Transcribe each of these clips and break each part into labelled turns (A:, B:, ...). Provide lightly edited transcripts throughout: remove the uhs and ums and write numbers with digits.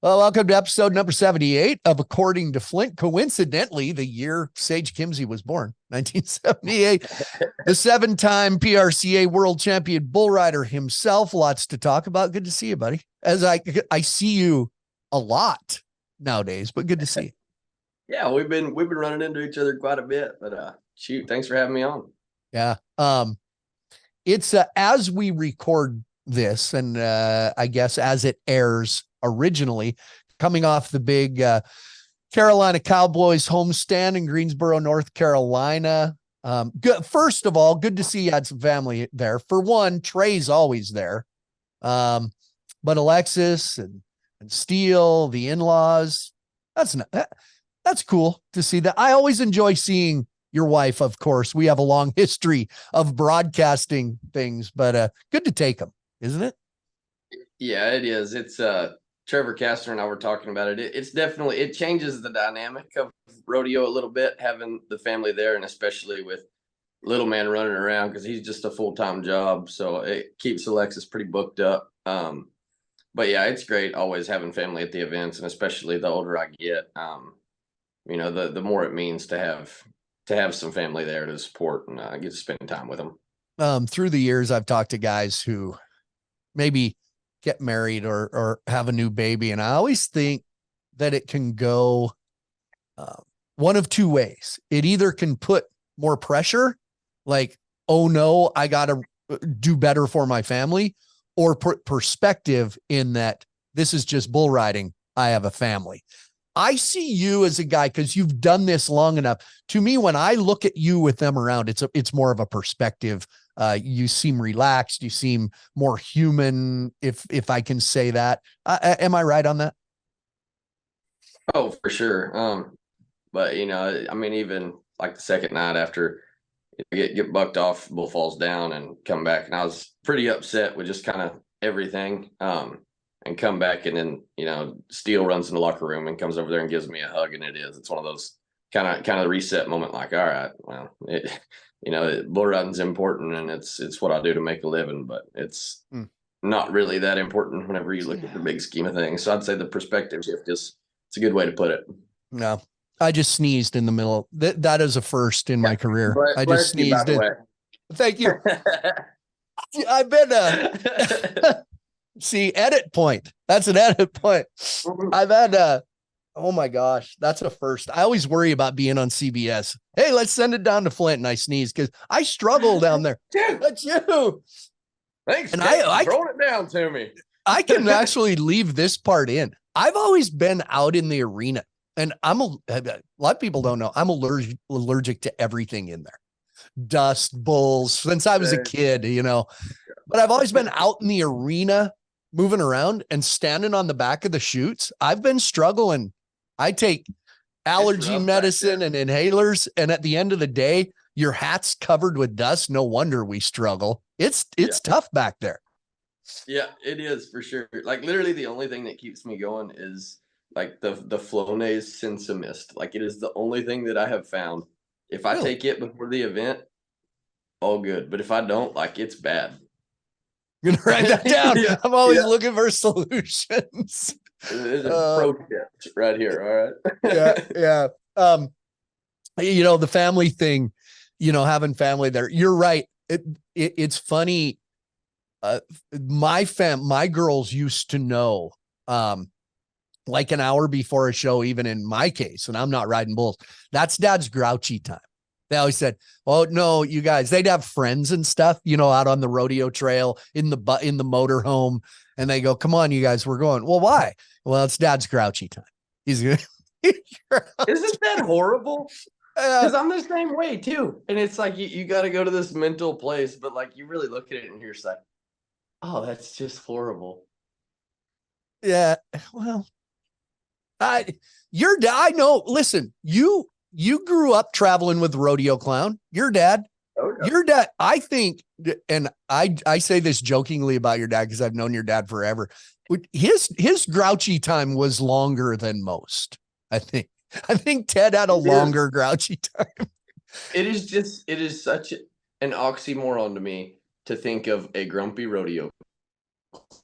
A: Well, welcome to episode number 78 of According to Flint. Coincidentally, the year Sage Kimzey was born, 1978. The seven-time PRCA world champion bull rider himself. Lots to talk about. Good to see you, buddy. As I see you a lot nowadays, but good to see you.
B: Yeah, we've been running into each other quite a bit, but shoot, thanks for having me on.
A: Yeah. It's as we record this, and I guess as it airs originally, coming off the big Carolina Cowboys homestand in Greensboro, North Carolina. Good. First of all, good to see you had some family there. For one, Trey's always there. But Alexis and Steele, the in-laws, that's cool to see that. I always enjoy seeing your wife, of course. We have a long history of broadcasting things, but good to take them, isn't it?
B: Yeah, it is. It's Trevor Castor and I were talking about it. It's definitely, it changes the dynamic of rodeo a little bit, having the family there, and especially with little man running around because he's just a full-time job. So it keeps Alexis pretty booked up. But yeah, it's great always having family at the events, and especially the older I get, the more it means to have some family there to support and get to spend time with them.
A: Through the years, I've talked to guys who maybe get married or have a new baby, and I always think that it can go one of two ways. It either can put more pressure, like, oh no, I got to do better for my family, or put perspective in that this is just bull riding. I have a family. I see you as a guy, because you've done this long enough. To me, when I look at you with them around, it's more of a perspective. You seem relaxed. You seem more human, if I can say that. Am I right on that?
B: Oh, for sure. But even like the second night after get bucked off, bull falls down and come back, and I was pretty upset with just kind of everything. And come back, and then Steele runs in the locker room and comes over there and gives me a hug, and it's one of those kind of reset moment. Like, all right, well, bull riding's important, and it's what I do to make a living, but it's not really that important whenever you look at the big scheme of things. So I'd say the perspective shift it's a good way to put it.
A: No, I just sneezed in the middle. That is a first in my career. I just sneezed in. Thank you. I've been see, edit point. That's an edit point. I've had oh my gosh, that's a first. I always worry about being on CBS. Hey, let's send it down to Flint, and I sneeze because I struggle down there.
B: Dude,
A: that's you.
B: Thanks. And I throwing it down to me.
A: I can actually leave this part in. I've always been out in the arena, and a lot of people don't know, I'm allergic to everything in there. Dust, bulls, since I was a kid, but I've always been out in the arena, moving around and standing on the back of the chutes. I've been struggling. I take allergy medicine and inhalers, and at the end of the day, your hat's covered with dust. No wonder we struggle. It's tough back there.
B: Yeah, it is for sure. Like, literally the only thing that keeps me going is like the Flonase Sensa Mist. Like, it is the only thing that I have found. If I take it before the event, all good. But if I don't, like, it's bad.
A: You're gonna write that down. Yeah, I'm always looking for solutions.
B: There's a pro tip right here. All right.
A: Yeah. The family thing, having family there. You're right. It's funny. My girls used to know, like an hour before a show, even in my case, and I'm not riding bulls, that's Dad's grouchy time. They always said, "Oh no, you guys." They'd have friends and stuff, out on the rodeo trail in the motorhome, and they go, "Come on, you guys, we're going." Well, why? Well, it's Dad's grouchy time. He's gonna.
B: Isn't that horrible? Because I'm the same way too, and it's like you got to go to this mental place, but like you really look at it and you're just like, "Oh, that's just horrible."
A: Yeah. Well, I know. Listen, you grew up traveling with Rodeo Clown. Your dad, I think, and I say this jokingly about your dad because I've known your dad forever. His grouchy time was longer than most. I think Ted had a longer grouchy time.
B: It is such an oxymoron to me to think of a grumpy rodeo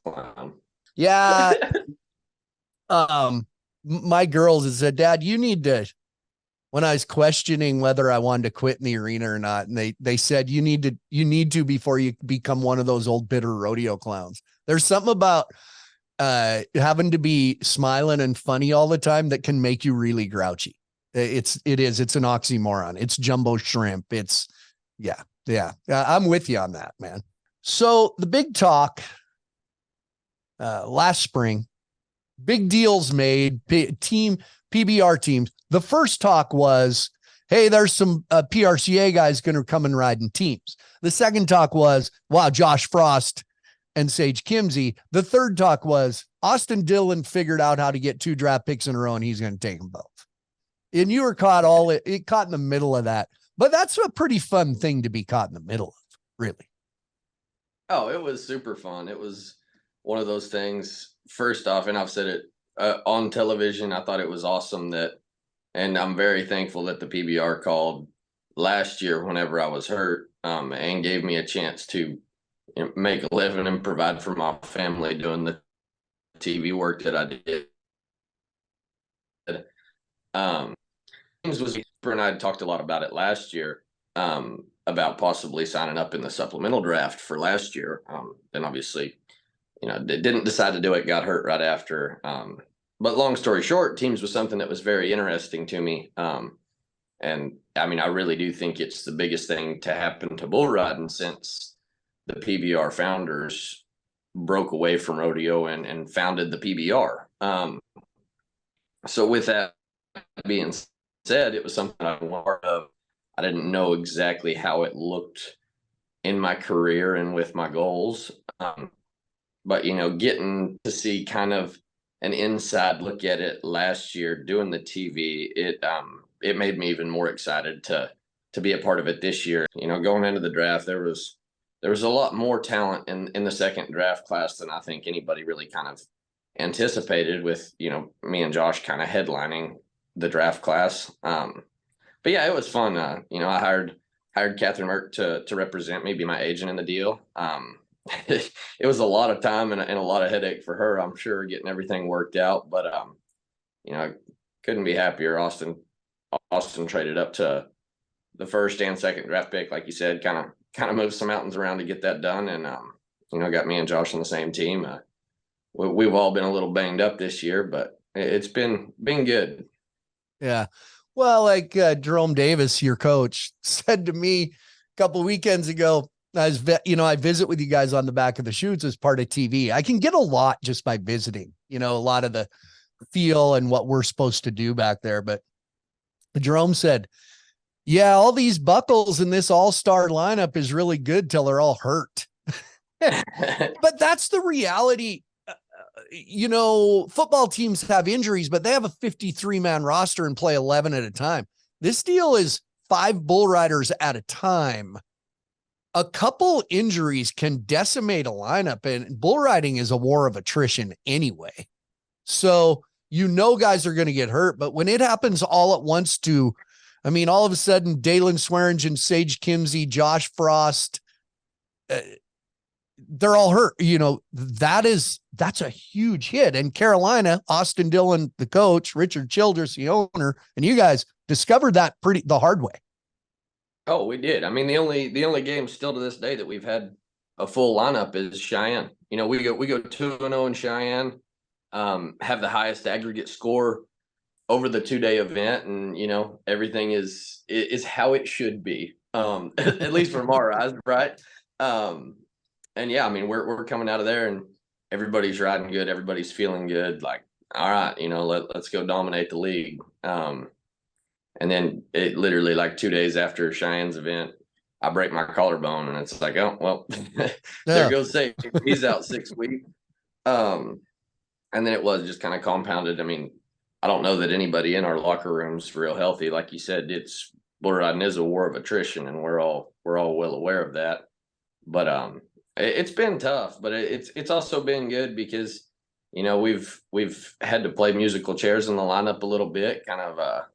B: clown.
A: Yeah. My girls had said, Dad, you need to, when I was questioning whether I wanted to quit in the arena or not. And they said, you need to before you become one of those old bitter rodeo clowns. There's something about having to be smiling and funny all the time that can make you really grouchy. It's an oxymoron. It's jumbo shrimp. Yeah. I'm with you on that, man. So the big talk last spring, big deals made, PBR teams. The first talk was, hey, there's some PRCA guys going to come and ride in teams. The second talk was, wow, Josh Frost and Sage Kimzey. The third talk was Austin Dillon figured out how to get 2 draft picks in a row and he's going to take them both. And you were caught in the middle of that. But that's a pretty fun thing to be caught in the middle of, really.
B: Oh, it was super fun. It was one of those things. First off, and I've said it on television, I thought it was awesome and I'm very thankful that the PBR called last year whenever I was hurt, and gave me a chance to make a living and provide for my family doing the TV work that I did. James was and I talked a lot about it last year, about possibly signing up in the supplemental draft for last year. Then obviously, didn't decide to do it, got hurt right after. But long story short, teams was something that was very interesting to me. And I mean, I really do think it's the biggest thing to happen to bull riding since the PBR founders broke away from rodeo and founded the PBR. So with that being said, it was something I was part of. I didn't know exactly how it looked in my career and with my goals. But, getting to see kind of an inside look at it last year doing the TV, it made me even more excited to be a part of it this year. Going into the draft, there was a lot more talent in the second draft class than I think anybody really kind of anticipated, with, me and Josh kind of headlining the draft class. But yeah, it was fun. I hired Catherine Merck to represent me, be my agent in the deal. It was a lot of time and a lot of headache for her, I'm sure, getting everything worked out. But I couldn't be happier. Austin traded up to the first and second draft pick, like you said, kind of moved some mountains around to get that done, and got me and Josh on the same team. We've all been a little banged up this year, but it's been good.
A: Yeah. Well, like Jerome Davis, your coach, said to me a couple of weekends ago, I visit with you guys on the back of the chutes as part of TV. I can get a lot just by visiting, a lot of the feel and what we're supposed to do back there. But Jerome said, yeah, all these buckles in this all-star lineup is really good till they're all hurt. But that's the reality. Football teams have injuries, but they have a 53-man roster and play 11 at a time. This deal is 5 bull riders at a time. A couple injuries can decimate a lineup, and bull riding is a war of attrition anyway. So, guys are going to get hurt, but when it happens all at once all of a sudden, Dalen Swearingen, Sage Kimzey, Josh Frost, they're all hurt. That's a huge hit. And Carolina, Austin Dillon, the coach, Richard Childress, the owner, and you guys discovered that the hard way.
B: Oh, we did. I mean, the only game still to this day that we've had a full lineup is Cheyenne. We go 2-0 in Cheyenne, have the highest aggregate score over the 2-day event, and everything is how it should be, at least from our eyes, right? And yeah, I mean, we're coming out of there and everybody's riding good, everybody's feeling good. Like, all right, let's go dominate the league. And then it literally, like 2 days after Cheyenne's event, I break my collarbone, and it's like, oh well, there goes Sage. He's out 6 weeks. And then it was just kind of compounded. I mean, I don't know that anybody in our locker room's real healthy. Like you said, bull riding is a war of attrition, and we're all well aware of that. But it's been tough, but it's also been good because we've had to play musical chairs in the lineup a little bit, kind of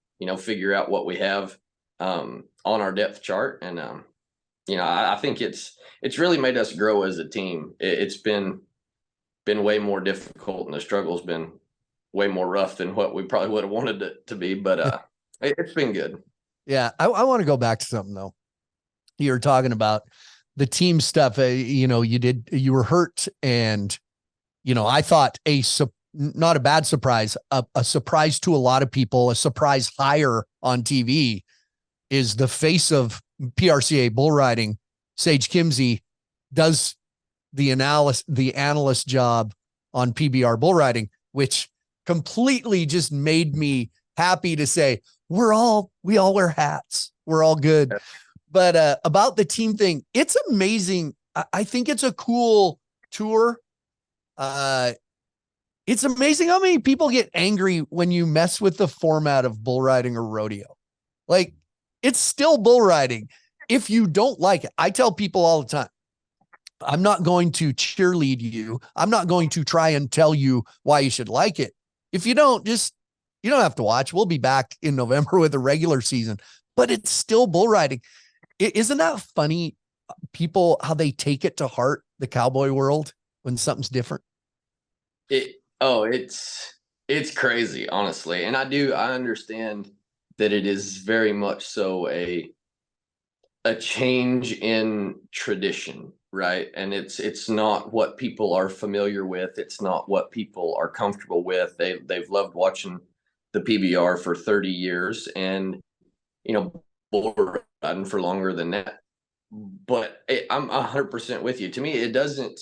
B: figure out what we have on our depth chart, and I think it's really made us grow as a team. It's been way more difficult, and the struggle's been way more rough than what we probably would have wanted it to be, but it's been good.
A: Yeah. I want to go back to something though. You were talking about the team stuff. You were hurt, and, I thought not a bad surprise, a surprise to a lot of people, a surprise hire on TV is the face of PRCA bull riding. Sage Kimzey does the analyst job on PBR bull riding, which completely just made me happy to say, we all wear hats. We're all good. But about the team thing, it's amazing. I think it's a cool tour. It's amazing how many people get angry when you mess with the format of bull riding or rodeo. Like, it's still bull riding. If you don't like it, I tell people all the time, I'm not going to cheerlead you. I'm not going to try and tell you why you should like it. If you don't, you don't have to watch. We'll be back in November with a regular season, but it's still bull riding. Isn't that funny? People, how they take it to heart, the cowboy world, when something's different.
B: It's crazy, honestly. And I understand that it is very much so a change in tradition, right? And it's not what people are familiar with. It's not what people are comfortable with. They've loved watching the PBR for 30 years, and bull riding for longer than that. But I'm 100% with you. To me, it doesn't.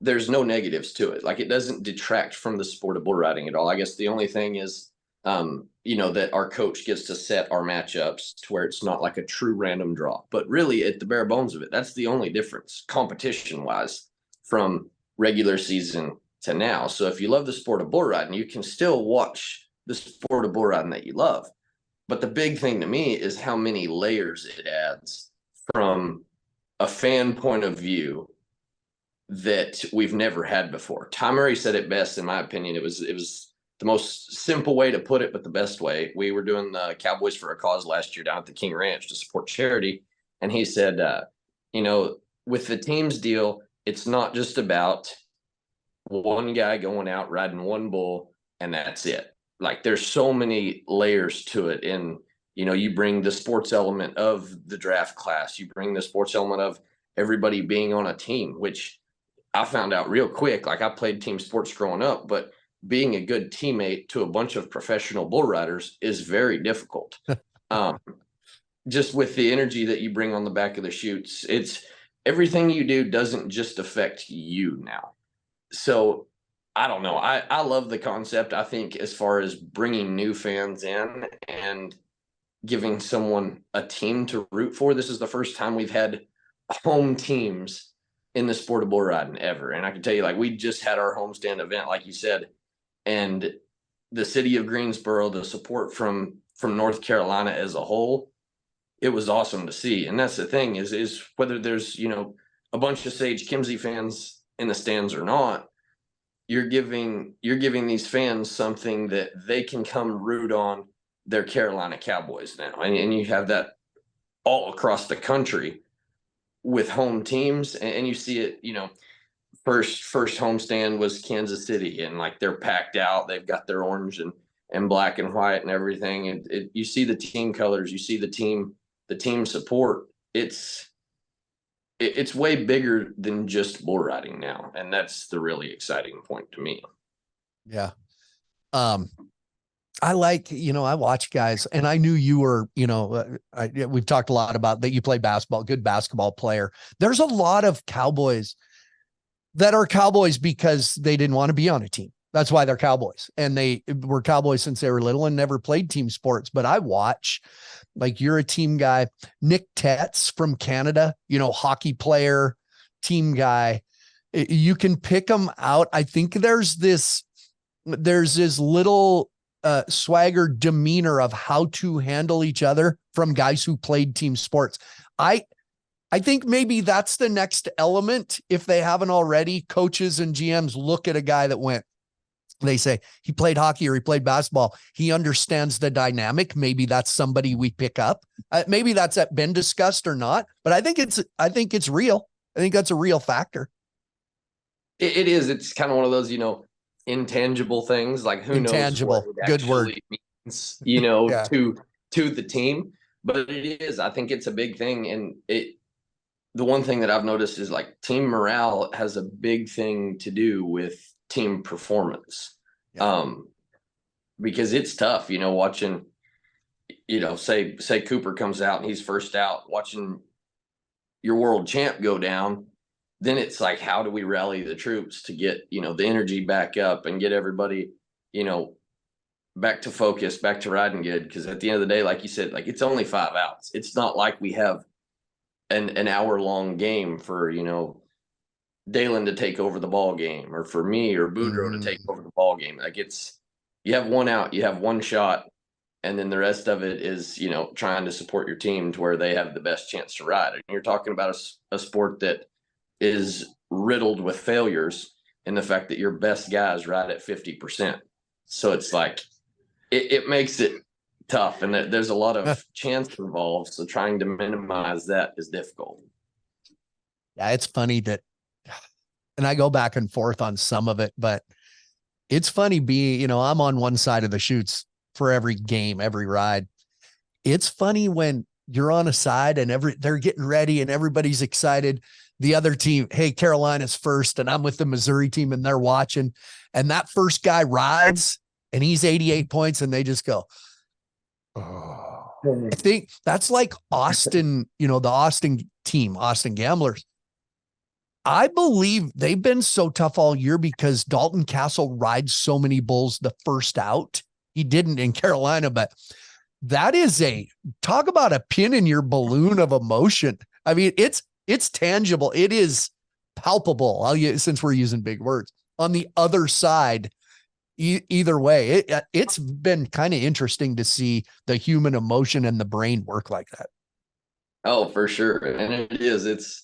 B: There's no negatives to it. Like, it doesn't detract from the sport of bull riding at all. I guess the only thing is, that our coach gets to set our matchups to where it's not like a true random draw. But really, at the bare bones of it, that's the only difference, competition-wise, from regular season to now. So if you love the sport of bull riding, you can still watch the sport of bull riding that you love. But the big thing to me is how many layers it adds from a fan point of view that we've never had before. Tom Murray said it best, in my opinion. It was the most simple way to put it, but the best way. We were doing the Cowboys for a Cause last year down at the King Ranch to support charity. And he said, with the teams deal, it's not just about one guy going out riding one bull and that's it. Like, there's so many layers to it. And, you bring the sports element of the draft class, you bring the sports element of everybody being on a team, which I found out real quick. Like, I played team sports growing up, but being a good teammate to a bunch of professional bull riders is very difficult. Just with the energy that you bring on the back of the chutes, it's everything you do doesn't just affect you now. So I don't know. I love the concept. I think as far as bringing new fans in and giving someone a team to root for, this is the first time we've had home teams in the sport of bull riding ever. And I can tell you, like, we just had our homestand event, like you said, and the city of Greensboro, the support from North Carolina as a whole, it was awesome to see. And that's the thing is whether there's, a bunch of Sage Kimzey fans in the stands or not, you're giving these fans something that they can come root on their Carolina Cowboys now. And you have that all across the country with home teams, and you see it, first homestand was Kansas City, and like, they're packed out. They've got their orange and black and white and everything. And you see the team colors, you see the team support. It's way bigger than just bull riding now. And that's the really exciting point to me.
A: Yeah. I like, I watch guys, and I knew you were, we've talked a lot about that. You play basketball, good basketball player. There's a lot of Cowboys that are Cowboys because they didn't want to be on a team. That's why they're Cowboys. And they were Cowboys since they were little and never played team sports. But I watch, like, you're a team guy. Nick Tetz from Canada, hockey player, team guy. You can pick them out. I think there's this little swagger demeanor of how to handle each other from guys who played team sports. I think maybe that's the next element. If they haven't already, coaches and GMs look at a guy that went, they say he played hockey or he played basketball. He understands the dynamic. Maybe that's somebody we pick up. Maybe that's been discussed or not, but I think it's real. I think that's a real factor.
B: It is. It's kind of one of those, intangible things, like who knows what
A: Intangible.
B: it
A: Good word.
B: actually means,
A: Yeah.
B: to the team. But it is, I think it's a big thing. And the one thing that I've noticed is like team morale has a big thing to do with team performance.
A: Yeah.
B: Um, because it's tough, watching, say Cooper comes out and he's first out, watching your world champ go down, then it's like, how do we rally the troops to get, the energy back up and get everybody, you know, back to focus, back to riding good? Because at the end of the day, like you said, like it's only 5 outs. It's not like we have an hour long game for, Dalen to take over the ball game, or for me or Boudreaux to take
A: Mm,
B: over the ball game. Like you have 1 out, you have one shot, and then the rest of it is, trying to support your team to where they have the best chance to ride. And you're talking about a sport that is riddled with failures, in the fact that your best guys ride at 50%. So it's like it makes it tough, and there's a lot of chance involved. So trying to minimize that is difficult.
A: yeah, it's funny that, and I go back and forth on some of it, but it's funny I'm on one side of the chutes for every game, every ride. It's funny when you're on a side and they're getting ready and everybody's excited. The other team, hey, Carolina's first, and I'm with the Missouri team and they're watching. And that first guy rides and he's 88 points and they just go, oh. I think that's like Austin, the Austin team, Austin Gamblers. I believe they've been so tough all year because Dalton Castle rides so many bulls the first out. He didn't in Carolina, but that is talk about a pin in your balloon of emotion. I mean, it's tangible. It is palpable. Since we're using big words on the other side, either way, it's been kind of interesting to see the human emotion and the brain work like that.
B: Oh, for sure. And it is.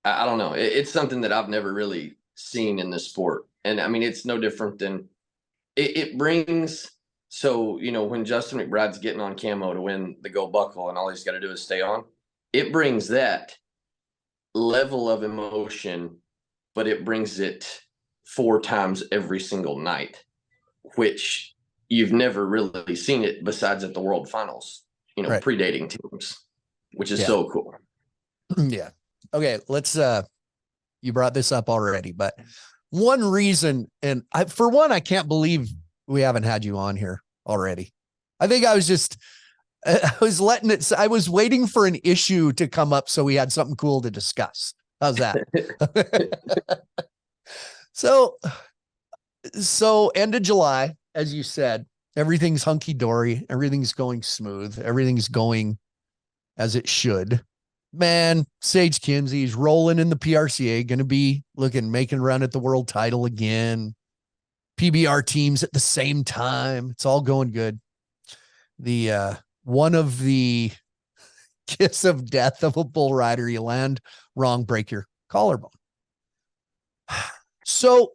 B: I don't know. It's something that I've never really seen in this sport. And I mean, it's no different than it brings. So, when Justin McBride's getting on camo to win the gold buckle and all he's got to do is stay on, it brings that level of emotion, but it brings it 4 times every single night, which you've never really seen it besides at the World Finals,
A: Right.
B: predating teams, which is
A: Yeah.
B: so cool.
A: Yeah. Okay. Let's, you brought this up already, but one reason, and for one, I can't believe we haven't had you on here already. I think I was waiting for an issue to come up so we had something cool to discuss. How's that? So end of July, as you said, everything's hunky dory. Everything's going smooth. Everything's going as it should. Man, Sage Kimzey's rolling in the PRCA, going to be making a run at the world title again. PBR teams at the same time. It's all going good. The one of the kiss of death of a bull rider, you land wrong, break your collarbone. So,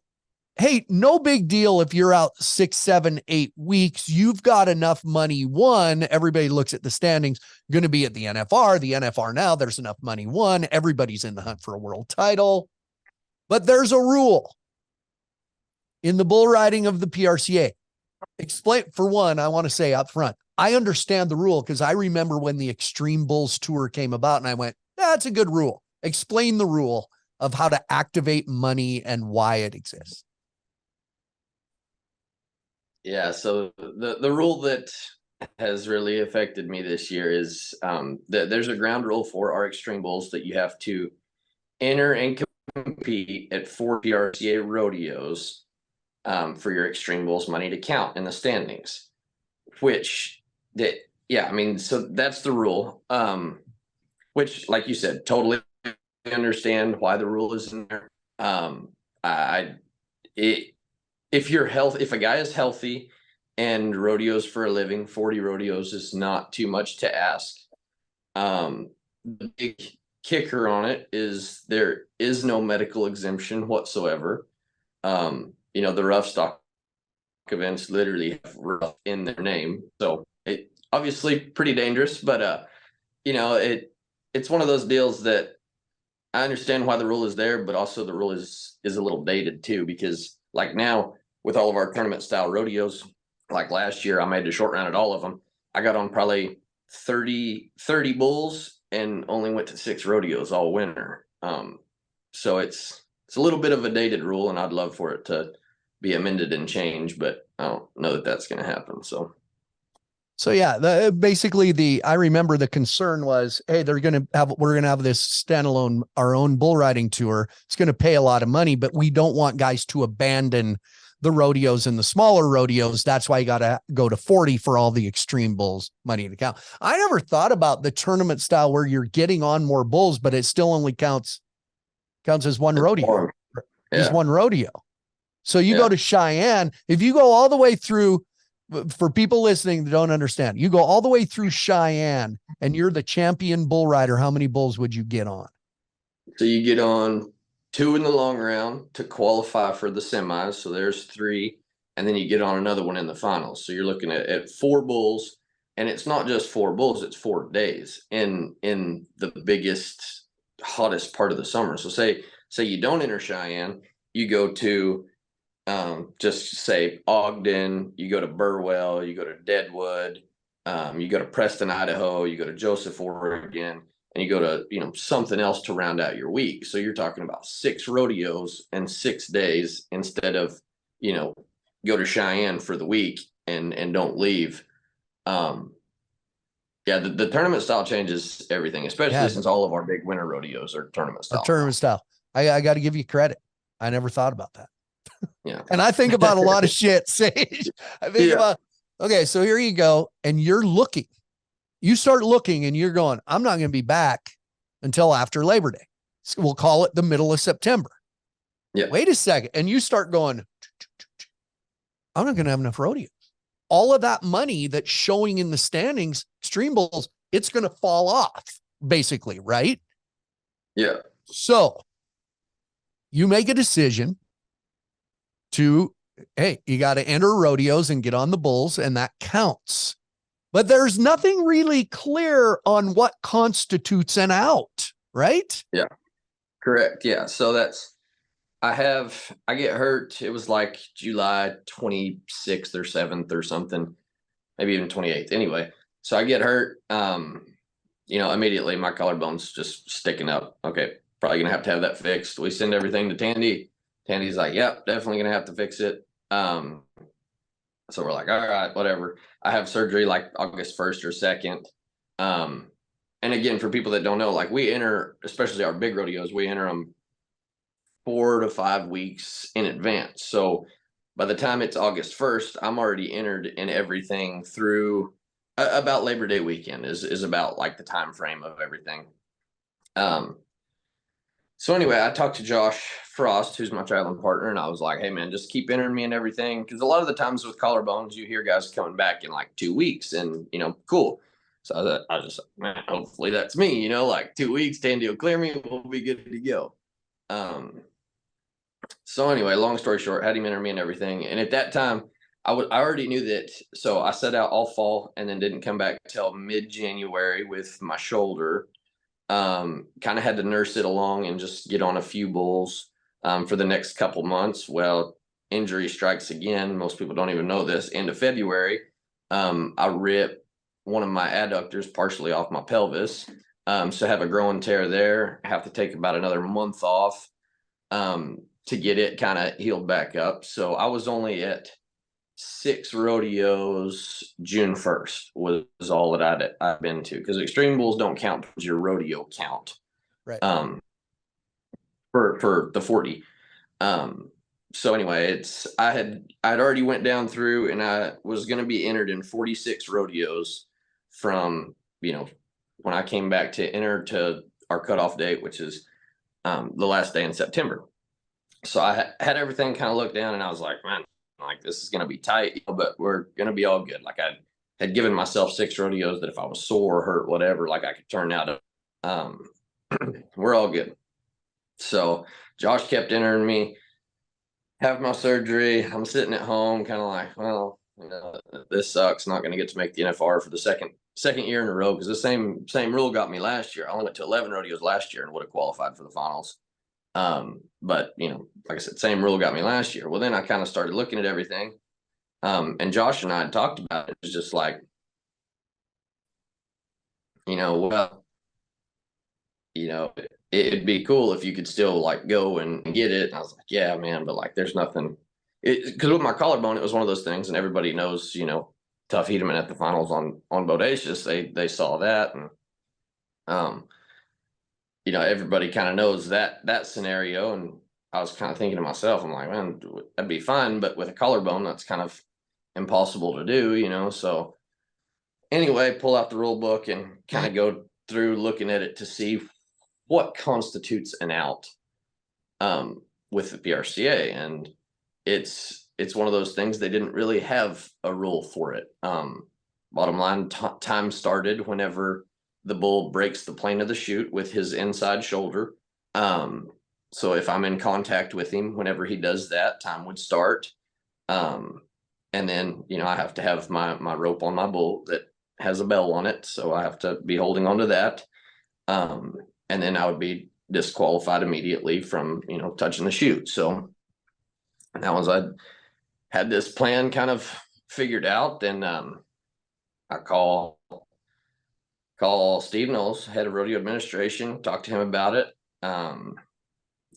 A: hey, no big deal if you're out 6, 7, 8 weeks. You've got enough money. One, everybody looks at the standings, going to be at the NFR. The NFR now, there's enough money. One, everybody's in the hunt for a world title. But there's a rule in the bull riding of the PRCA. Explain, for one, I want to say up front, I understand the rule because I remember when the Extreme Bulls Tour came about and I went, that's a good rule. Explain the rule of how to activate money and why it exists.
B: Yeah, so the rule that has really affected me this year is that there's a ground rule for our Extreme Bulls that you have to enter and compete at 4 PRCA rodeos for your Extreme Bulls money to count in the standings. I mean, so that's the rule. Which, like you said, totally understand why the rule is in there. If a guy is healthy and rodeos for a living, 40 rodeos is not too much to ask. The big kicker on it is there is no medical exemption whatsoever. The rough stock events literally have rough in their name, so it obviously pretty dangerous, but it's one of those deals that I understand why the rule is there, but also the rule is a little dated too, because like now with all of our tournament style rodeos, like last year, I made the short round at all of them. I got on probably 30 bulls and only went to 6 rodeos all winter. So it's a little bit of a dated rule, and I'd love for it to be amended and changed, but I don't know that that's going to happen.
A: So yeah, basically I remember the concern was, hey, we're going to have this standalone, our own bull riding tour. It's going to pay a lot of money, but we don't want guys to abandon the rodeos and the smaller rodeos. That's why you got to go to 40 for all the extreme bulls money to count. I never thought about the tournament style where you're getting on more bulls, but it still only counts as one rodeo. Just one rodeo. So you go to Cheyenne, if you go all the way through, for people listening that don't understand, you go all the way through Cheyenne and you're the champion bull rider, how many bulls would you get on?
B: So you get on 2 in the long round to qualify for the semis. So there's 3, and then you get on another one in the finals. So you're looking at 4 bulls, and it's not just 4 bulls, it's 4 days in the biggest, hottest part of the summer. So say you don't enter Cheyenne, you go to just say Ogden, you go to Burwell, you go to Deadwood, you go to Preston, Idaho, you go to Joseph, Oregon, and you go to, something else to round out your week. So you're talking about 6 rodeos and 6 days instead of, go to Cheyenne for the week and don't leave. The tournament style changes everything, especially since all of our big winter rodeos are tournament style.
A: I got to give you credit. I never thought about that.
B: Yeah.
A: And I think about a lot of shit, Sage. I think about, okay, so here you go. And you start looking and you're going, I'm not going to be back until after Labor Day. So we'll call it the middle of September.
B: Yeah.
A: Wait a second. And you start going, I'm not going to have enough rodeos. All of that money that's showing in the standings, extreme bulls, it's going to fall off basically. Right.
B: Yeah.
A: So you make a decision to, hey, you got to enter rodeos and get on the bulls, and that counts. But there's nothing really clear on what constitutes an out, right?
B: Yeah, correct. Yeah. So I get hurt. It was like July 26th or 7th or something, maybe even 28th. Anyway, so I get hurt. Immediately my collarbone's just sticking up. Okay, probably going to have that fixed. We send everything to Tandy. Tandy's like, yep, definitely going to have to fix it. So we're like, all right, whatever. I have surgery like August 1st or 2nd. And again, for people that don't know, like we enter, especially our big rodeos, we enter them 4 to 5 weeks in advance. So by the time it's August 1st, I'm already entered in everything through about Labor Day weekend is about like the time frame of everything. So anyway, I talked to Josh Frost, who's my traveling partner, and I was like, hey man, just keep entering me and everything. Cause a lot of the times with collarbones, you hear guys coming back in like 2 weeks and, cool. So I was just like, man, hopefully that's me, like 2 weeks, Tandy will clear me. We'll be good to go. So anyway, long story short, had him enter me and everything. And at that time, I already knew that. So I set out all fall and then didn't come back till mid-January with my shoulder. Kind of had to nurse it along and just get on a few bulls for the next couple months. Well, injury strikes again. Most people don't even know this. End of February, I ripped one of my adductors partially off my pelvis. So I have a growing tear there. I have to take about another month off to get it kind of healed back up. So I was only at 6 rodeos. June 1st was all that I've been to, because extreme bulls don't count towards your rodeo count,
A: right?
B: For the 40. So anyway, I'd already went down through, and I was going to be entered in 46 rodeos from when I came back to enter to our cutoff date, which is the last day in September. So I had everything kind of looked down, and I was like, man, like this is going to be tight, but we're going to be all good. Like I had given myself 6 rodeos that if I was sore or hurt, whatever, like I could turn out we're all good. So Josh kept entering me, have my surgery. I'm sitting at home kind of like, well, this sucks. Not going to get to make the NFR for the second year in a row, because the same rule got me last year. I only went to 11 rodeos last year and would have qualified for the finals. But like I said, same rule got me last year. Well, then I kind of started looking at everything. And Josh and I had talked about it. It was just like, well, it'd be cool if you could still like go and get it. And I was like, yeah, man, but like, there's nothing. Because with my collarbone, it was one of those things, and everybody knows, Tough Hedeman at the finals on Bodacious. They saw that, and um, everybody kind of knows that scenario. And I was kind of thinking to myself, I'm like, man, that'd be fine, but with a collarbone, that's kind of impossible to do. So anyway, pull out the rule book and kind of go through looking at it to see what constitutes an out with the PRCA. And it's one of those things, they didn't really have a rule for it. Bottom line, time started whenever the bull breaks the plane of the chute with his inside shoulder. So if I'm in contact with him, whenever he does that, time would start. And then, I have to have my rope on my bull that has a bell on it. So I have to be holding onto that. And then I would be disqualified immediately from, touching the chute. So that was, I had this plan kind of figured out. Then I call Steve Knowles, head of rodeo administration, talk to him about it.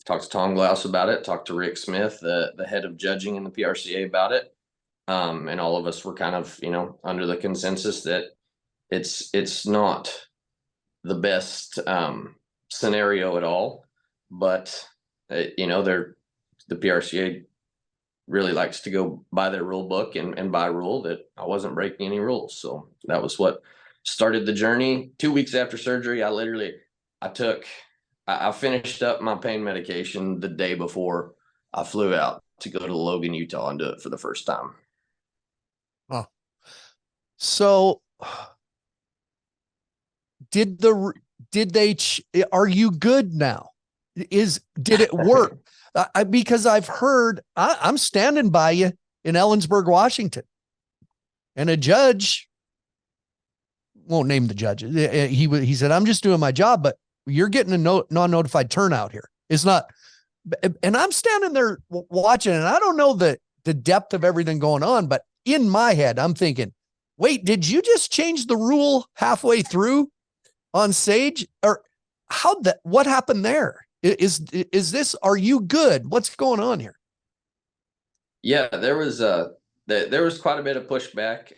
B: Talked to Tom Glaus about it, talked to Rick Smith, the head of judging in the PRCA, about it. And all of us were kind of, under the consensus that it's not the best scenario at all, but the PRCA really likes to go by their rule book and by rule that I wasn't breaking any rules. So that was what started the journey. 2 weeks after surgery, I finished up my pain medication the day before I flew out to go to Logan, Utah and do it for the first time.
A: Oh. So are you good now? Did it work? Because I've heard, I'm standing by you in Ellensburg, Washington, and a judge, won't name the judge. He said, I'm just doing my job, but you're getting a non-notified turnout here. It's not, and I'm standing there watching, and I don't know the depth of everything going on, but in my head, I'm thinking, wait, did you just change the rule halfway through on Sage? Or what happened there? Is this, are you good? What's going on here?
B: Yeah, there was quite a bit of pushback.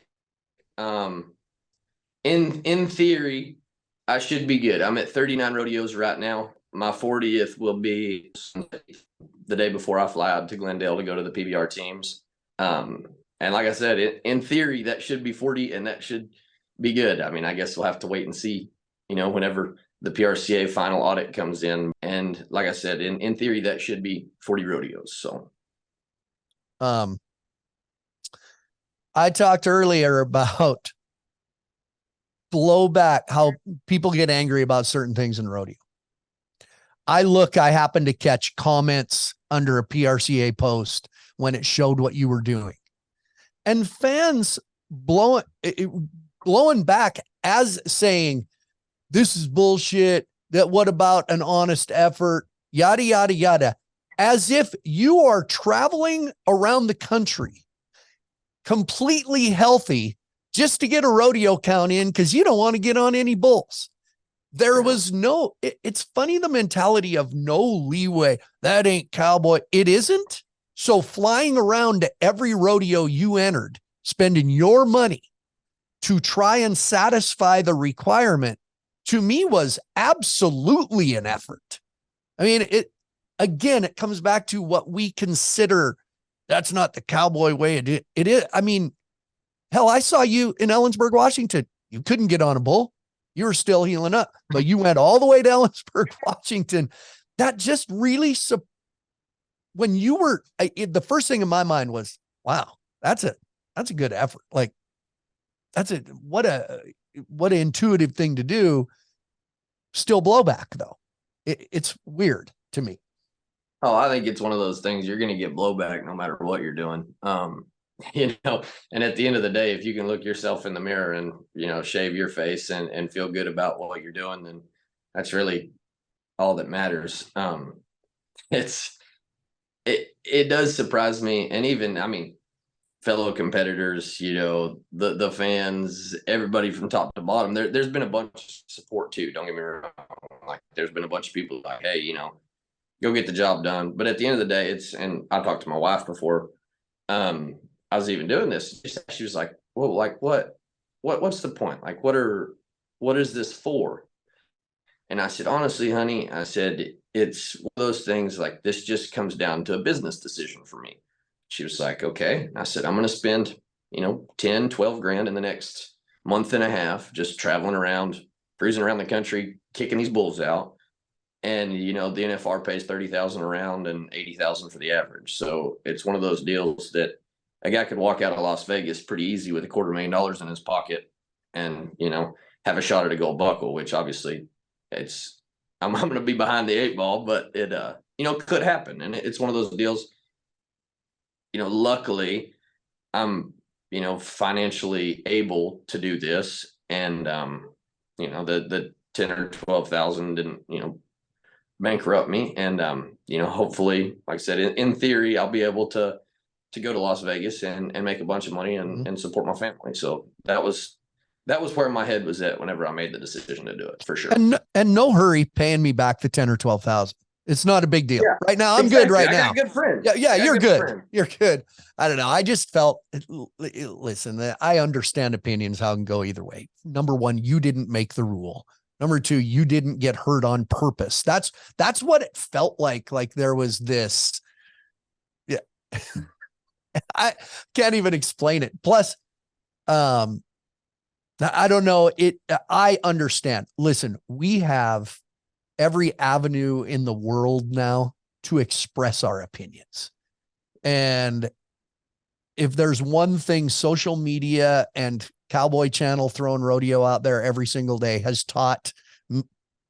B: In theory, I should be good. I'm at 39 rodeos right now. My 40th will be the day before I fly out to Glendale to go to the PBR teams. And like I said, in theory, that should be 40, and that should be good. I mean, I guess we'll have to wait and see, whenever the PRCA final audit comes in. And like I said, in theory, that should be 40 rodeos. So,
A: I talked earlier about blowback, how people get angry about certain things in rodeo. I happened to catch comments under a PRCA post when it showed what you were doing, and fans blowing back as saying, this is bullshit. That what about an honest effort? Yada, yada, yada. As if you are traveling around the country completely healthy just to get a rodeo count in because you don't want to get on any bulls. There was it's funny, the mentality of no leeway. That ain't cowboy. It isn't. So flying around to every rodeo you entered, spending your money to try and satisfy the requirement, to me was absolutely an effort. I mean, it comes back to what we consider that's not the cowboy way. It is. I mean, hell, I saw you in Ellensburg, Washington. You couldn't get on a bull. You were still healing up, but you went all the way to Ellensburg, Washington. That just really, when you were, the first thing in my mind was, wow, that's a good effort. Like, what an intuitive thing to do. Still blowback though. It's weird to me.
B: Oh, I think it's one of those things you're going to get blowback no matter what you're doing. And at the end of the day, if you can look yourself in the mirror and, shave your face and feel good about what you're doing, then that's really all that matters. it does surprise me. And even, I mean, fellow competitors, the fans, everybody from top to bottom, there's been a bunch of support too. Don't get me wrong. Like there's been a bunch of people like, hey, go get the job done. But at the end of the day, and I talked to my wife before, I was even doing this. She was like, well, like what's the point? Like, what is this for? And I said, honestly, honey, I said, it's one of those things like this just comes down to a business decision for me. She was like, okay. And I said, I'm going to spend, 10, 12 grand in the next month and a half, just traveling around, cruising around the country, kicking these bulls out. And, the NFR pays 30,000 around and 80,000 for the average. So it's one of those deals that a guy could walk out of Las Vegas pretty easy with $250,000 in his pocket and, have a shot at a gold buckle, which obviously I'm going to be behind the eight ball, but it, could happen. And it's one of those deals, luckily I'm, financially able to do this. And, the 10 or 12,000 didn't, bankrupt me. And, hopefully, like I said, in theory, I'll be able to go to Las Vegas and make a bunch of money and support my family. So that was where my head was at whenever I made the decision to do it, for sure.
A: And no hurry paying me back the 10 or 12,000. It's not a big deal.
B: Yeah,
A: right now. I'm good right now.
B: I got good friends.
A: Yeah, you're good.
B: Friends.
A: You're good. I don't know. I just felt, listen, I understand opinions, how it can go either way. Number one, you didn't make the rule. Number two, you didn't get hurt on purpose. That's what it felt like. Like there was this, yeah, I can't even explain it. Plus, I don't know it. I understand. Listen, we have every avenue in the world now to express our opinions. And if there's one thing social media and Cowboy Channel throwing rodeo out there every single day has taught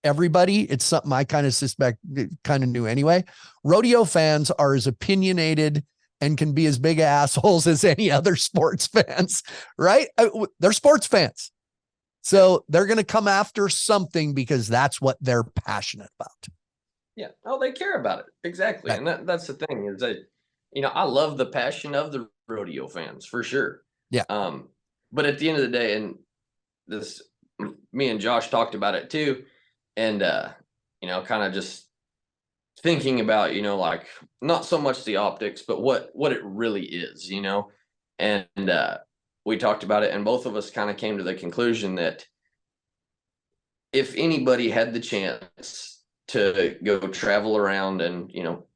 A: everybody, it's something I kind of suspect, kind of knew anyway. Rodeo fans are as opinionated and can be as big assholes as any other sports fans, right? They're sports fans. So they're going to come after something because that's what they're passionate about.
B: Yeah. Oh, they care about it. Exactly. Right. And that's the thing is that, I love the passion of the rodeo fans for sure.
A: Yeah.
B: But at the end of the day, and me and Josh talked about it too. And, kind of just thinking about, like not so much the optics, but what it really is, and, we talked about it and both of us kind of came to the conclusion that if anybody had the chance to go travel around and,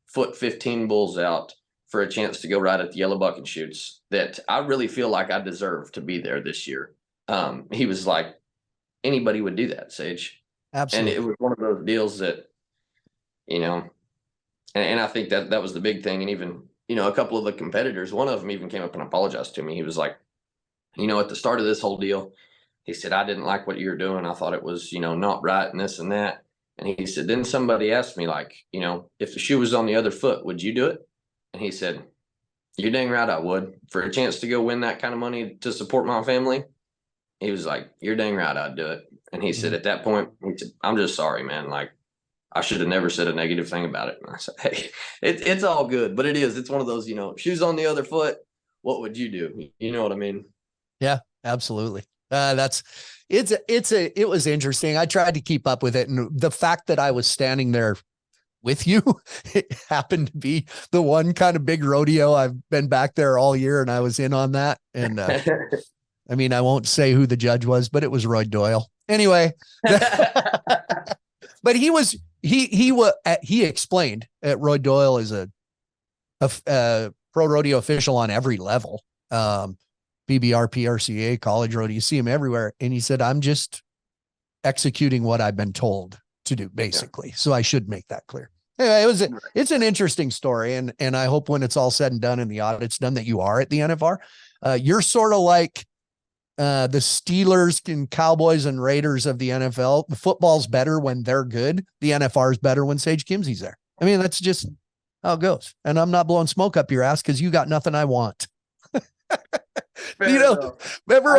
B: foot 15 bulls out for a chance to go ride at the Yellow Buck and Shoots, that I really feel like I deserve to be there this year. He was like, anybody would do that, Sage.
A: Absolutely.
B: And it was one of those deals that, and I think that was the big thing. And even, a couple of the competitors, one of them even came up and apologized to me. He was like, at the start of this whole deal, he said, I didn't like what you were doing. I thought it was, not right and this and that. And he said, then somebody asked me like, if the shoe was on the other foot, would you do it? And he said, you're dang right I would. For a chance to go win that kind of money to support my family, he was like, you're dang right I'd do it. And he said, at that point, he said, I'm just sorry, man. Like, I should have never said a negative thing about it. And I said, hey, it's all good. But it's one of those, shoes on the other foot, what would you do? You know what I mean?
A: Yeah, absolutely. It was interesting. I tried to keep up with it. And the fact that I was standing there with you, it happened to be the one kind of big rodeo. I've been back there all year and I was in on that. And I mean, I won't say who the judge was, but it was Roy Doyle. Anyway, but he explained that Roy Doyle is a pro rodeo official on every level. PBR, PRCA, college rodeo, you see him everywhere. And he said, I'm just executing what I've been told to do, basically. Yeah. So I should make that clear. Anyway, it's an interesting story. And I hope when it's all said and done and the audit's done that you are at the NFR. You're sort of like the Steelers and Cowboys and Raiders of the NFL. The football's better when they're good. The NFR is better when Sage Kimzey's there. I mean, that's just how it goes. And I'm not blowing smoke up your ass because you got nothing I want. Remember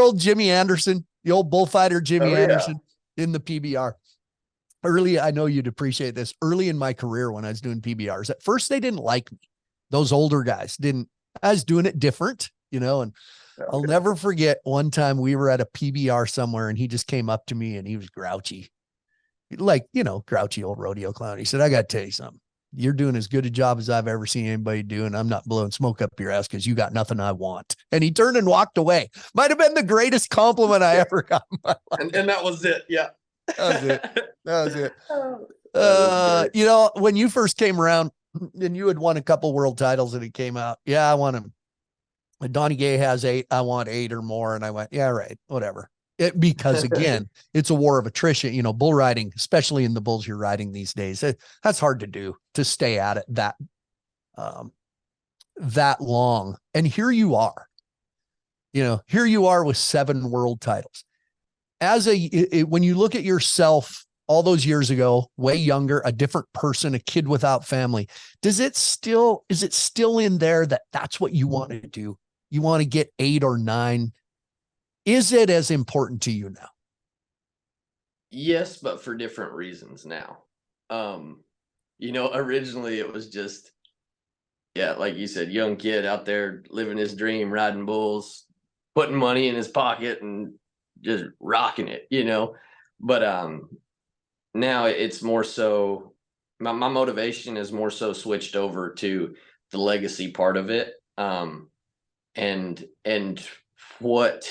A: old Jimmy Anderson, the old bullfighter Jimmy Anderson in the PBR. early, I know you'd appreciate this. Early in my career when I was doing PBRs, at first they didn't like me. Those older guys didn't. I was doing it different, and I'll never forget one time we were at a PBR somewhere and he just came up to me and he was grouchy, like, grouchy old rodeo clown. He said, I got to tell you something. You're doing as good a job as I've ever seen anybody do. And I'm not blowing smoke up your ass because you got nothing I want. And he turned and walked away. Might have been the greatest compliment I ever got in my life.
B: And that was it. Yeah.
A: That was it. That was it. When you first came around and you had won a couple world titles and it came out, yeah, I want him. Donnie Gay has 8. I want 8 or more. And I went, yeah, right. Whatever. Because again, it's a war of attrition, bull riding, especially in the bulls you're riding these days. That's hard to do, to stay at it that long. And here you are with 7 world titles. When you look at yourself all those years ago, way younger, a different person, a kid without family, is it still in there that's what you want to do? You want to get 8 or 9? Is it as important to you now?
B: Yes, but for different reasons now. Originally it was just, yeah, like you said, young kid out there living his dream, riding bulls, putting money in his pocket and just rocking it, But now it's more so my motivation is more so switched over to the legacy part of it. And what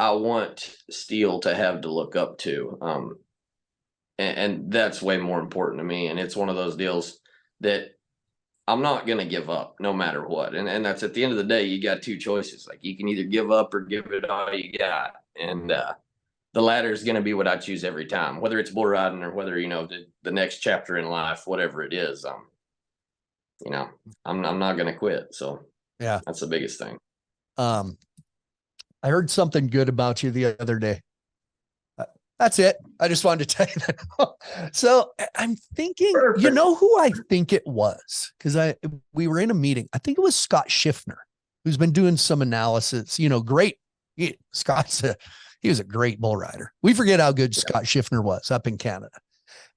B: I want Steele to have to look up to. And that's way more important to me. And it's one of those deals that I'm not going to give up no matter what. And that's, at the end of the day, you got 2 choices. Like, you can either give up or give it all you got. And the latter is going to be what I choose every time, whether it's bull riding or whether, the next chapter in life, whatever it is, I'm not going to quit. So
A: yeah,
B: that's the biggest thing.
A: I heard something good about you the other day. That's it. I just wanted to tell you that. So I'm thinking,
B: Perfect.
A: you know who I think it was? Because we were in a meeting. I think it was Scott Schiffner, who's been doing some analysis. Great. He was a great bull rider. We forget how good Scott Schiffner was up in Canada.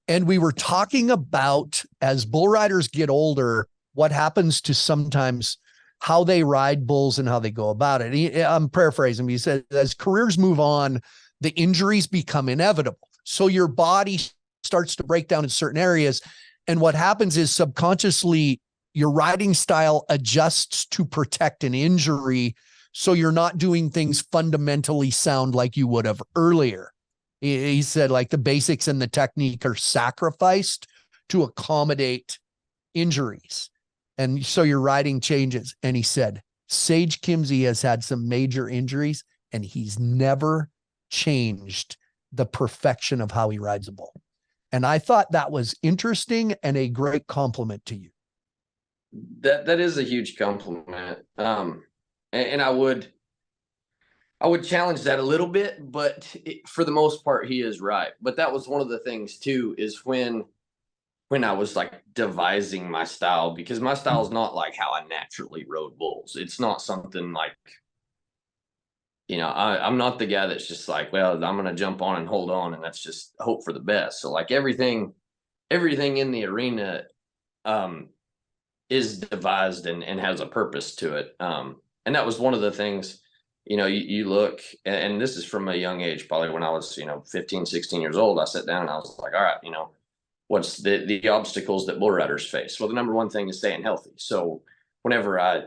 A: And we were talking about, as bull riders get older, what happens to sometimes how they ride bulls and how they go about it. I'm paraphrasing. He said, as careers move on, the injuries become inevitable. So your body starts to break down in certain areas. And what happens is subconsciously your riding style adjusts to protect an injury. So you're not doing things fundamentally sound like you would have earlier. He said, like, the basics and the technique are sacrificed to accommodate injuries. And so your riding changes. And he said, Sage Kimzey has had some major injuries and he's never changed the perfection of how he rides a bull. And I thought that was interesting and a great compliment to you.
B: That is a huge compliment. And I would challenge that a little bit, but for the most part, he is right. But that was one of the things too, is when I was like devising my style, because my style is not like how I naturally rode bulls. It's not something like, I'm not the guy that's just like, well, I'm going to jump on and hold on and that's just hope for the best. So like everything in the arena is devised and has a purpose to it. And that was one of the things, you look, and this is from a young age, probably when I was, 15, 16 years old, I sat down and I was like, all right, what's the obstacles that bull riders face? Well, the number one thing is staying healthy. So whenever I,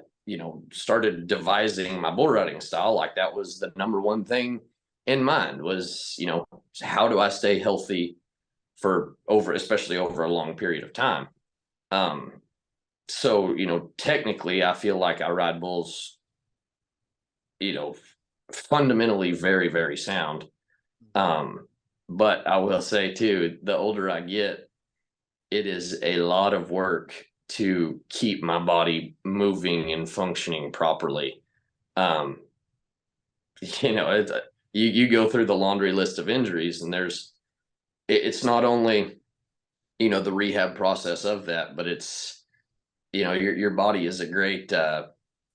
B: started devising my bull riding style, like that was the number one thing in mind was, how do I stay healthy especially over a long period of time? So, technically I feel like I ride bulls, fundamentally very, very sound. But I will say too, the older I get, it is a lot of work to keep my body moving and functioning properly. You go through the laundry list of injuries and it's not only, the rehab process of that, but it's, your body is a great,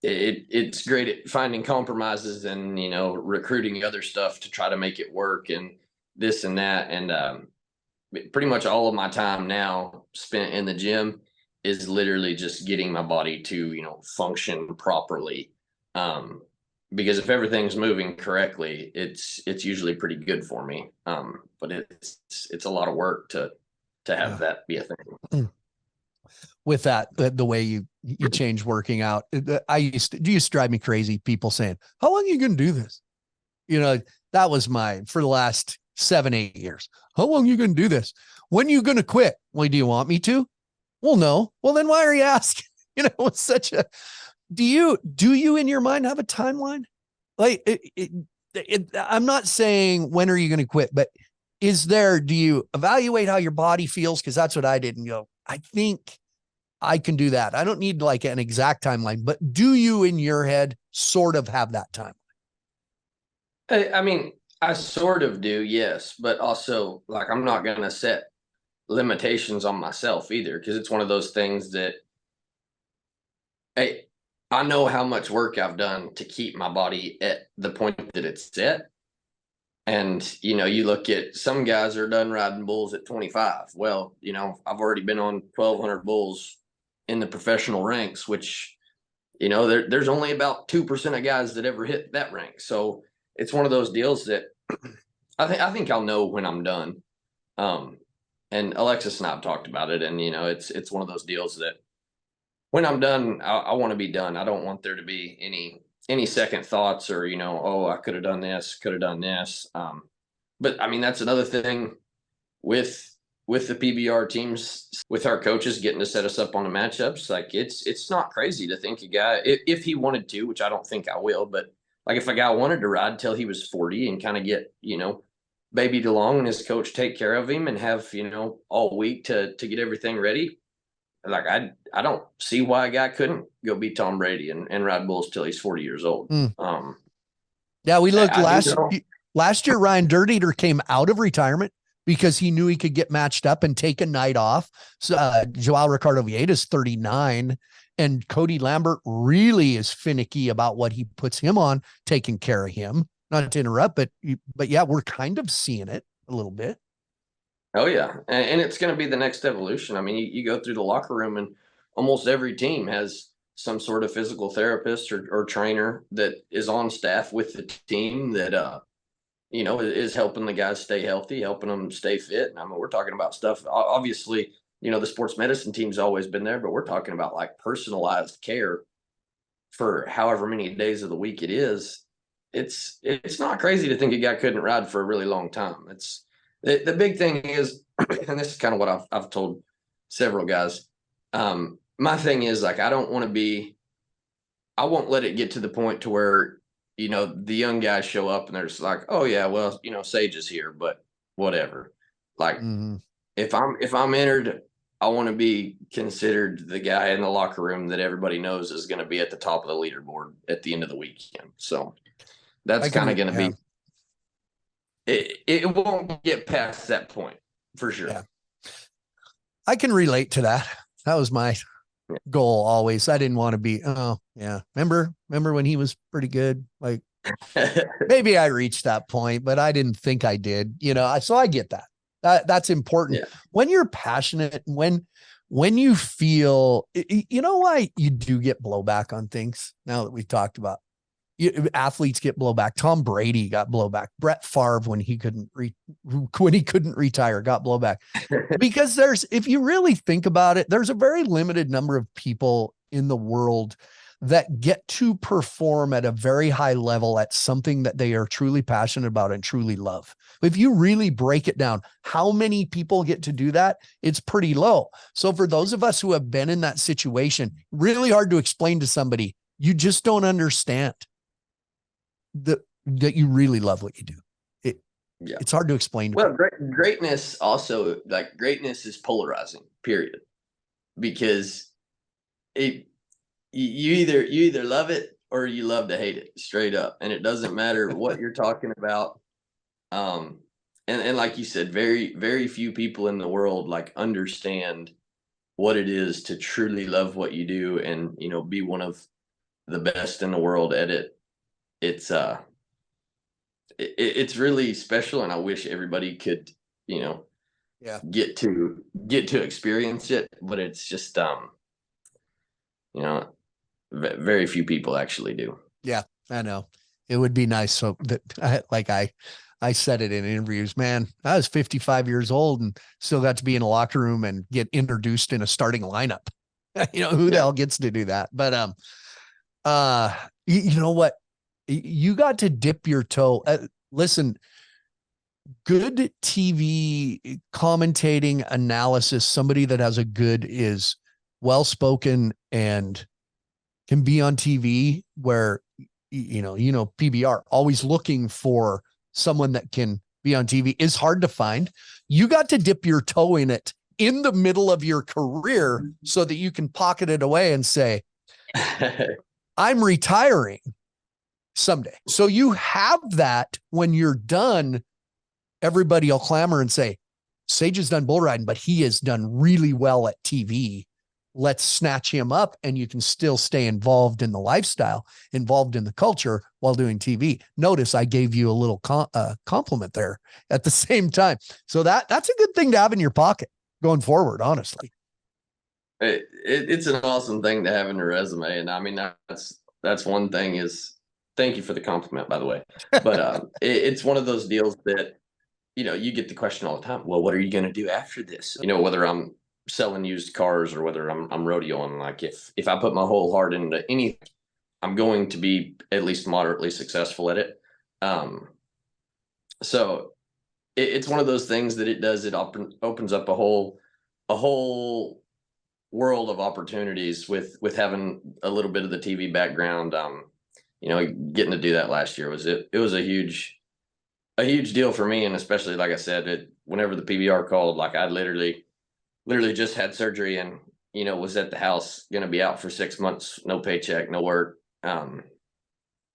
B: it's great at finding compromises and, recruiting other stuff to try to make it work. And this and that. And pretty much all of my time now spent in the gym is literally just getting my body to, function properly. Because if everything's moving correctly, it's usually pretty good for me. But it's a lot of work to have that be a thing.
A: With that, the way you change working out, used to drive me crazy. People saying, how long are you going to do this? That was for the last 7-8 years. How long are you going to do this? When are you going to quit? Well, do you want me to? Well, no. Well, then why are you asking? It's such a, do you in your mind have a timeline? Like I'm not saying when are you going to quit, but do you evaluate how your body feels? Cause that's what I did and go, I think I can do that. I don't need like an exact timeline, but do you in your head sort of have that timeline?
B: I mean, I sort of do, yes, but also like I'm not going to set limitations on myself either, because it's one of those things that, hey, I know how much work I've done to keep my body at the point that it's set. And, you look at some guys are done riding bulls at 25. Well, I've already been on 1,200 bulls in the professional ranks, which, there's only about 2% of guys that ever hit that rank. So it's one of those deals that I think I'll know when I'm done. And Alexis and I've talked about it, and it's one of those deals that when I'm done, I want to be done. I don't want there to be any second thoughts or oh, I could have done this, could have done this. But I mean, that's another thing with the PBR teams, with our coaches getting to set us up on the matchups. Like it's not crazy to think a guy, if he wanted to, which I don't think I will, but like if a guy wanted to ride till he was 40 and kind of get babied along, and his coach take care of him and have all week to get everything ready. Like I don't see why a guy couldn't go beat Tom Brady and ride bulls till he's 40 years old.
A: Yeah, we looked last year. Ryan Dirt Eater came out of retirement because he knew he could get matched up and take a night off. So Joao Ricardo Vieda's 39, and Cody Lambert really is finicky about what he puts him on, taking care of him. Not to interrupt, but yeah, we're kind of seeing it a little bit.
B: Oh yeah, and it's going to be the next evolution. I mean, you go through the locker room, and almost every team has some sort of physical therapist or trainer that is on staff with the team that is helping the guys stay healthy, helping them stay fit. And I mean, we're talking about stuff. Obviously, the sports medicine team's always been there, but we're talking about like personalized care for however many days of the week it is. It's not crazy to think a guy couldn't ride for a really long time. It's the big thing is, and this is kind of what I've told several guys. My thing is like, I won't let it get to the point to where, the young guys show up and they're just like, oh yeah, well, Sage is here, but whatever. Like if I'm entered, I want to be considered the guy in the locker room that everybody knows is going to be at the top of the leaderboard at the end of the weekend. So that's kind of going to be, it won't get past that point for sure.
A: Yeah. I can relate to that. That was my goal always. I didn't want to be, oh yeah. Remember when he was pretty good? Like maybe I reached that point, but I didn't think I did, so I get that. That's important. Yeah. When you're passionate, when you feel, why you do get blowback on things now that we've talked about. Athletes get blowback. Tom Brady got blowback. Brett Favre, when he couldn't retire, got blowback. Because if you really think about it, there's a very limited number of people in the world that get to perform at a very high level at something that they are truly passionate about and truly love. If you really break it down, how many people get to do that? It's pretty low. So for those of us who have been in that situation, really hard to explain to somebody, you just don't understand that you really love what you do. It's hard to explain.
B: Well, greatness also, like greatness is polarizing, period. Because you either love it or you love to hate it, straight up. And it doesn't matter what you're talking about. And like you said, very, very few people in the world like understand what it is to truly love what you do and, be one of the best in the world at it. It's it's really special, and I wish everybody could, you know,
A: Yeah.
B: get to experience it. But it's just, you know, very few people actually do.
A: Yeah, I know. It would be nice. So that I said it in interviews, man, I was 55 years old and still got to be in a locker room and get introduced in a starting lineup. Who the
B: Yeah.
A: hell gets to do that? But, you know what? You got to dip your toe. Listen, good TV commentating analysis, somebody that has a good is well-spoken and can be on TV where, PBR always looking for someone that can be on TV is hard to find. You got to dip your toe in it in the middle of your career so that you can pocket it away and say, I'm retiring someday. So you have that when you're done. Everybody will clamor and say, Sage has done bull riding, but he has done really well at TV. Let's snatch him up, and you can still stay involved in the lifestyle, involved in the culture while doing TV. Notice I gave you a little compliment there at the same time. So that's a good thing to have in your pocket going forward, honestly.
B: It's an awesome thing to have in your resume, and I mean that's one thing. Is thank you for the compliment, by the way. But it's one of those deals that you get the question all the time. Well, what are you going to do after this? Whether I'm selling used cars or whether I'm rodeoing. Like if I put my whole heart into anything, I'm going to be at least moderately successful at it. So it's one of those things that it opens up a whole world of opportunities with having a little bit of the TV background. Getting to do that last year it was a huge deal for me, and especially like I said, whenever the PBR called, like I literally just had surgery and was at the house, going to be out for 6 months, no paycheck, no work.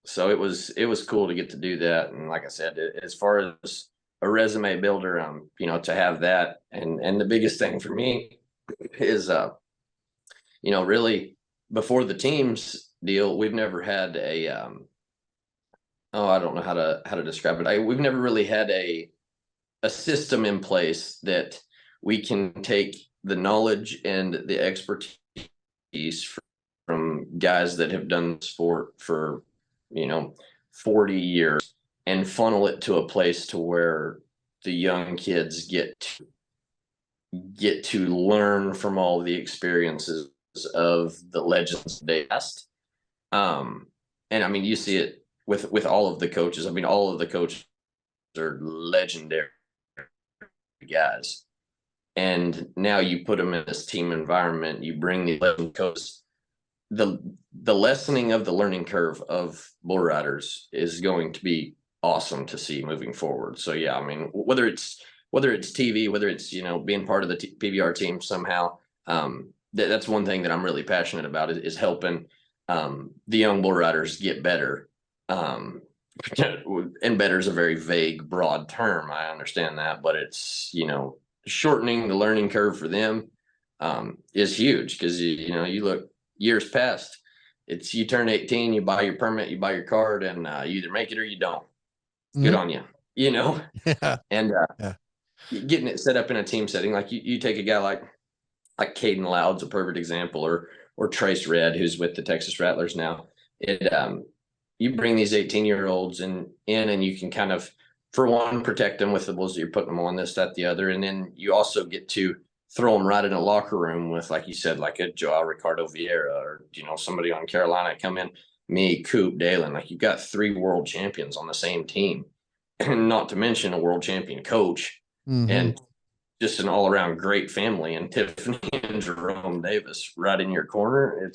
B: So it was cool to get to do that, and like I said, as far as a resume builder, to have that, and the biggest thing for me is really before the teams deal, we've never had a oh, I don't know how to describe it. We've never really had a system in place that we can take the knowledge and the expertise from guys that have done this for 40 years and funnel it to a place to where the young kids get to learn from all the experiences of the legends they past. And I mean, you see it with all of the coaches. I mean, all of the coaches are legendary guys. And now you put them in this team environment, you bring the legend coaches. The lessening of the learning curve of bull riders is going to be awesome to see moving forward. So yeah, I mean, whether it's TV, whether it's being part of the PBR team somehow, that's one thing that I'm really passionate about is helping the young bull riders get better. And better is a very vague, broad term. I understand that, but it's shortening the learning curve for them is huge, because you look years past. It's you turn 18, you buy your permit, you buy your card, and you either make it or you don't. Good
A: Mhm.
B: on you,
A: Yeah.
B: and
A: Yeah.
B: getting it set up in a team setting, like you take a guy like Caden Loud's a perfect example, or Trace Red, who's with the Texas Rattlers now. You bring these 18-year-olds in, and you can kind of, for one, protect them with the bulls that you're putting them on, this, that, the other, and then you also get to throw them right in a locker room with, like you said, like a Joao Ricardo Vieira, or somebody on Carolina come in, me, Coop, Dalen. Like you've got 3 world champions on the same team, and not to mention a world champion coach,
A: Mm-hmm.
B: and just an all-around great family, and Tiffany and Jerome Davis right in your corner.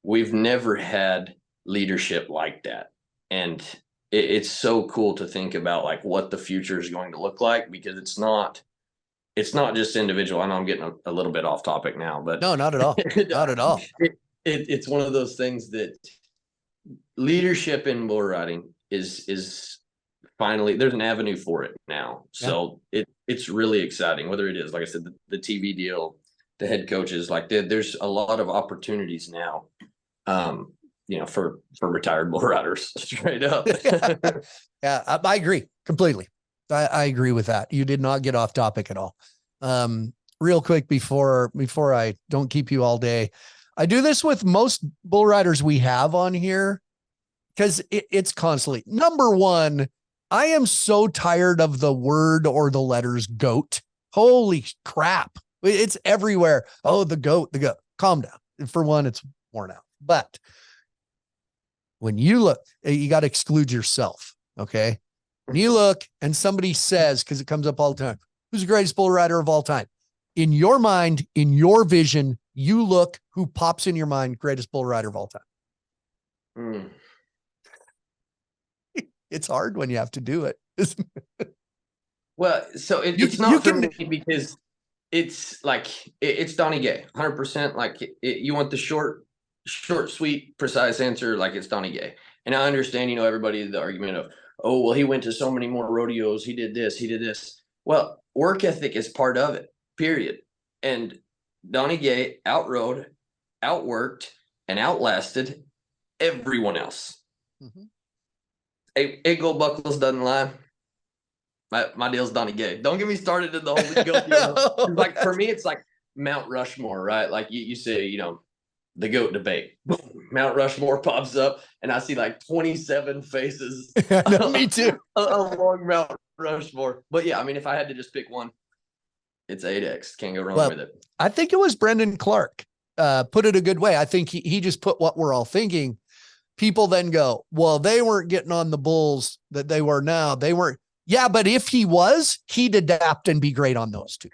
B: We've never had leadership like that, and it's so cool to think about like what the future is going to look like, because it's not just individual. I know I'm getting a little bit off topic now, but
A: No, not at all. Not at all.
B: it's one of those things that leadership in bull riding is finally, there's an avenue for it now.
A: Yeah.
B: So it's really exciting. Whether it is, like I said, the TV deal, the head coaches, like there's a lot of opportunities now. for retired bull riders, straight up.
A: Yeah, I agree completely. I agree with that. You did not get off topic at all. Real quick before I don't keep you all day, I do this with most bull riders we have on here because it's constantly number one. I am so tired of the word or the letters goat. Holy crap. It's everywhere. Oh, the goat. Calm down. For one, it's worn out. But when you look, you got to exclude yourself. Okay. When you look and somebody says, because it comes up all the time, who's the greatest bull rider of all time? In your mind, in your vision, you look, who pops in your mind, greatest bull rider of all time.
B: Mm.
A: It's hard when you have to do it.
B: Well, so it's not for me because it's like it's Donnie Gay, 100%. Like you want the short, sweet, precise answer. Like it's Donnie Gay, and I understand. Everybody the argument of, oh well, he went to so many more rodeos. He did this. He did this. Well, work ethic is part of it. Period. And Donnie Gay outrode, outworked, and outlasted everyone else. Mm-hmm. Eight gold buckles doesn't lie. My deal's Donnie Gay. Don't get me started in the whole goat deal. Like for me, it's like Mount Rushmore, right? Like you say, the goat debate. Mount Rushmore pops up, and I see like 27 faces.
A: No, me too.
B: Along Mount Rushmore. But yeah, I mean, if I had to just pick one, it's 8X. Can't go wrong with it.
A: I think it was Brendan Clark. Put it a good way. I think he just put what we're all thinking. People then go, well, they weren't getting on the bulls that they were now. They weren't. Yeah, but if he was, he'd adapt and be great on those two.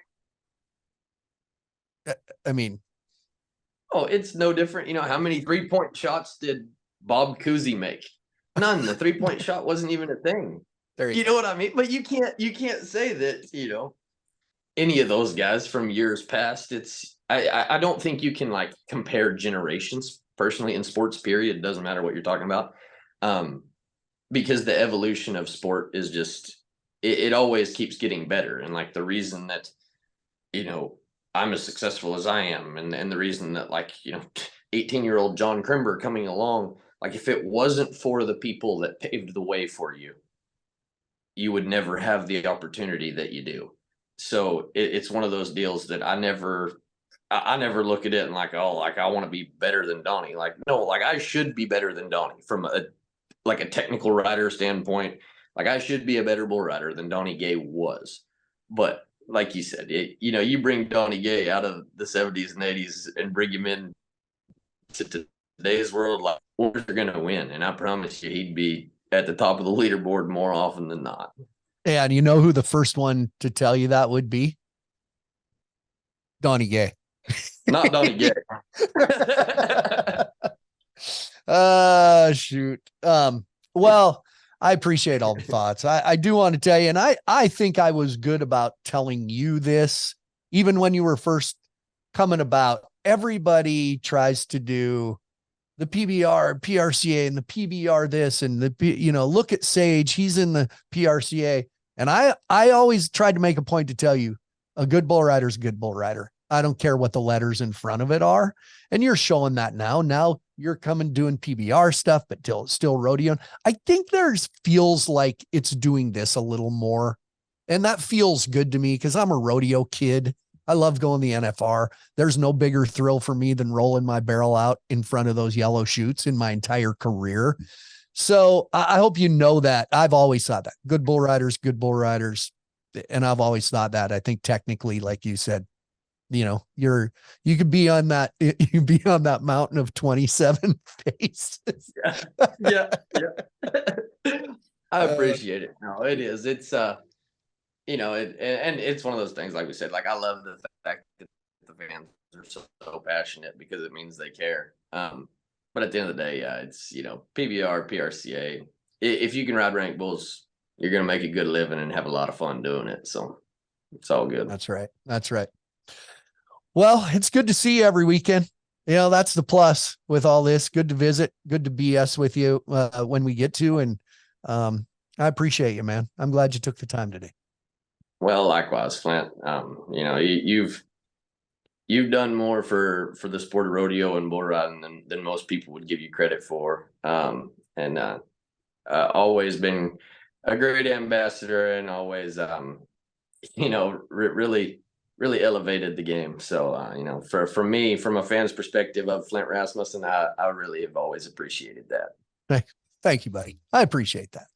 A: I mean.
B: Oh, it's no different. How many 3-point shots did Bob Cousy make? None. The 3-point shot wasn't even a thing. You know what I mean? But you can't say that, any of those guys from years past. I don't think you can like compare generations personally in sports, period. It doesn't matter what you're talking about. Because the evolution of sport is just, it always keeps getting better. And like the reason that, I'm as successful as I am. And the reason that 18-year-old John Crimber coming along, like if it wasn't for the people that paved the way for you, you would never have the opportunity that you do. So it's one of those deals that I never look at it and like, oh, like I want to be better than Donnie. Like, no, like I should be better than Donnie from a technical rider standpoint. Like I should be a better bull rider than Donnie Gay was. But like you said, you bring Donnie Gay out of the 70s and 80s and bring him in to today's world, like we're going to win. And I promise you, he'd be at the top of the leaderboard more often than not.
A: And you know who the first one to tell you that would be? Donnie Gay.
B: Not Donnie Gay.
A: Shoot. Well, I appreciate all the thoughts. I do want to tell you, and I think I was good about telling you this, even when you were first coming about. Everybody tries to do the PBR, PRCA, and the PBR this, and look at Sage. He's in the PRCA. And I always tried to make a point to tell you, a good bull rider is a good bull rider. I don't care what the letters in front of it are. And you're showing that now. Now you're coming doing PBR stuff, but still rodeo. I think feels like it's doing this a little more. And that feels good to me because I'm a rodeo kid. I love going the NFR. There's no bigger thrill for me than rolling my barrel out in front of those yellow chutes in my entire career. So I hope you know that. I've always thought that good bull riders. And I've always thought that. I think technically, like you said, you could be on that mountain of 27 faces.
B: Yeah. I appreciate it. No, it is. It's, and it's one of those things, like we said, like I love the fact that the fans are so passionate because it means they care. But at the end of the day, yeah, it's, PBR, PRCA. If you can ride rank bulls, you're going to make a good living and have a lot of fun doing it. So it's all good.
A: That's right. Well, it's good to see you every weekend. That's the plus with all this. Good to visit. Good to BS with you when we get to. And I appreciate you, man. I'm glad you took the time today.
B: Well, likewise, Flint. You've you've done more for the sport of rodeo and bull riding than most people would give you credit for. And always been a great ambassador, and always really elevated the game. So for me, from a fan's perspective of Flint Rasmussen, I really have always appreciated that.
A: Thank you, buddy. I appreciate that.